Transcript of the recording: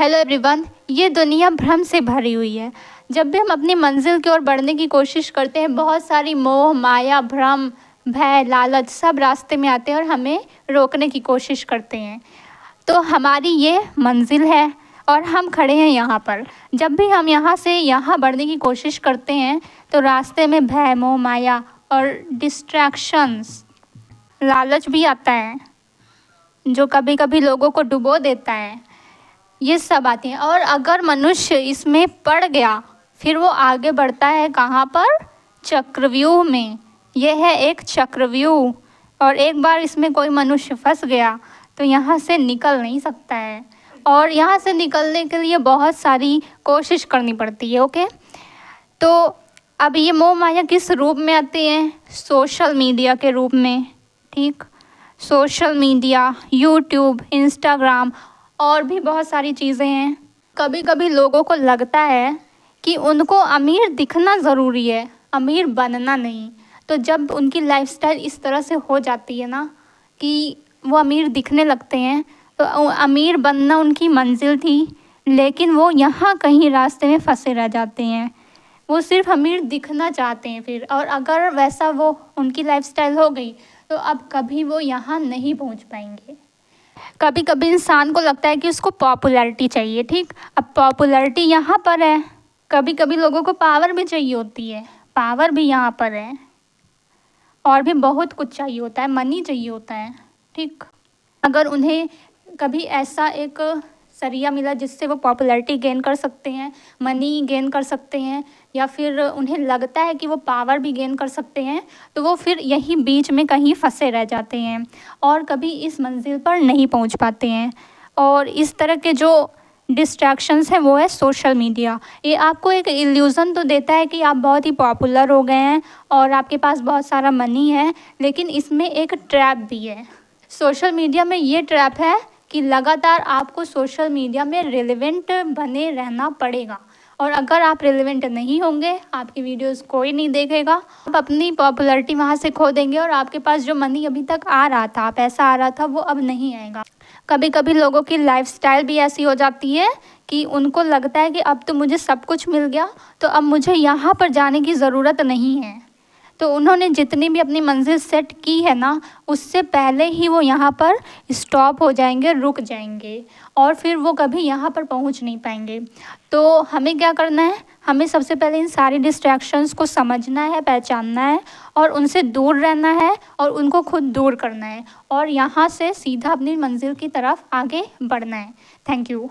Hello everyone. ये दुनिया भ्रम से भरी हुई है। जब भी हम अपनी मंजिल की ओर बढ़ने की कोशिश करते हैं, बहुत सारी मोह माया भ्रम भय लालच सब रास्ते में आते हैं और हमें रोकने की कोशिश करते हैं। तो हमारी ये मंजिल है और हम खड़े हैं यहाँ पर। जब भी हम यहाँ से यहाँ बढ़ने की कोशिश करते हैं तो रास्ते में भय मोह माया और डिस्ट्रैक्शंस लालच भी आता है, जो कभी कभी लोगों को डुबो देता है। ये सब आती हैं और अगर मनुष्य इसमें पड़ गया फिर वो आगे बढ़ता है कहाँ पर? चक्रव्यूह में। यह है एक चक्रव्यूह और एक बार इसमें कोई मनुष्य फंस गया तो यहाँ से निकल नहीं सकता है और यहाँ से निकलने के लिए बहुत सारी कोशिश करनी पड़ती है। ओके, तो अब ये मोह माया किस रूप में आती हैं? सोशल मीडिया के रूप में। ठीक, सोशल मीडिया, यूट्यूब, इंस्टाग्राम और भी बहुत सारी चीज़ें हैं। कभी कभी लोगों को लगता है कि उनको अमीर दिखना ज़रूरी है, अमीर बनना नहीं। तो जब उनकी लाइफस्टाइल इस तरह से हो जाती है ना कि वो अमीर दिखने लगते हैं, तो अमीर बनना उनकी मंजिल थी, लेकिन वो यहाँ कहीं रास्ते में फंसे रह जाते हैं। वो सिर्फ अमीर दिखना चाहते हैं फिर, और अगर वैसा वो उनकी लाइफस्टाइल हो गई तो अब कभी वो यहाँ नहीं पहुँच पाएंगे। कभी कभी इंसान को लगता है कि उसको पॉपुलैरिटी चाहिए। ठीक, अब पॉपुलैरिटी यहाँ पर है, कभी कभी लोगों को पावर भी चाहिए होती है, पावर भी यहाँ पर है, और भी बहुत कुछ चाहिए होता है, मनी चाहिए होता है। ठीक, अगर उन्हें कभी ऐसा एक जरिया मिला जिससे वो पॉपुलैरिटी गेन कर सकते हैं, मनी गेन कर सकते हैं, या फिर उन्हें लगता है कि वो पावर भी गेन कर सकते हैं, तो वो फिर यही बीच में कहीं फंसे रह जाते हैं और कभी इस मंजिल पर नहीं पहुंच पाते हैं। और इस तरह के जो डिस्ट्रैक्शंस हैं वो है सोशल मीडिया। ये आपको एक इल्यूज़न तो देता है कि आप बहुत ही पॉपुलर हो गए हैं और आपके पास बहुत सारा मनी है, लेकिन इसमें एक ट्रैप भी है। सोशल मीडिया में ये ट्रैप है कि लगातार आपको सोशल मीडिया में रिलेवेंट बने रहना पड़ेगा, और अगर आप रिलेवेंट नहीं होंगे, आपकी वीडियोस कोई नहीं देखेगा, आप अपनी पॉपुलैरिटी वहाँ से खो देंगे और आपके पास जो मनी अभी तक आ रहा था, पैसा आ रहा था, वो अब नहीं आएगा। कभी कभी लोगों की लाइफस्टाइल भी ऐसी हो जाती है कि उनको लगता है कि अब तो मुझे सब कुछ मिल गया, तो अब मुझे यहाँ पर जाने की ज़रूरत नहीं है। तो उन्होंने जितनी भी अपनी मंजिल सेट की है ना, उससे पहले ही वो यहाँ पर स्टॉप हो जाएंगे, रुक जाएंगे, और फिर वो कभी यहाँ पर पहुँच नहीं पाएंगे। तो हमें क्या करना है? हमें सबसे पहले इन सारी डिस्ट्रैक्शंस को समझना है, पहचानना है और उनसे दूर रहना है और उनको खुद दूर करना है और यहाँ से सीधा अपनी मंजिल की तरफ आगे बढ़ना है। Thank you.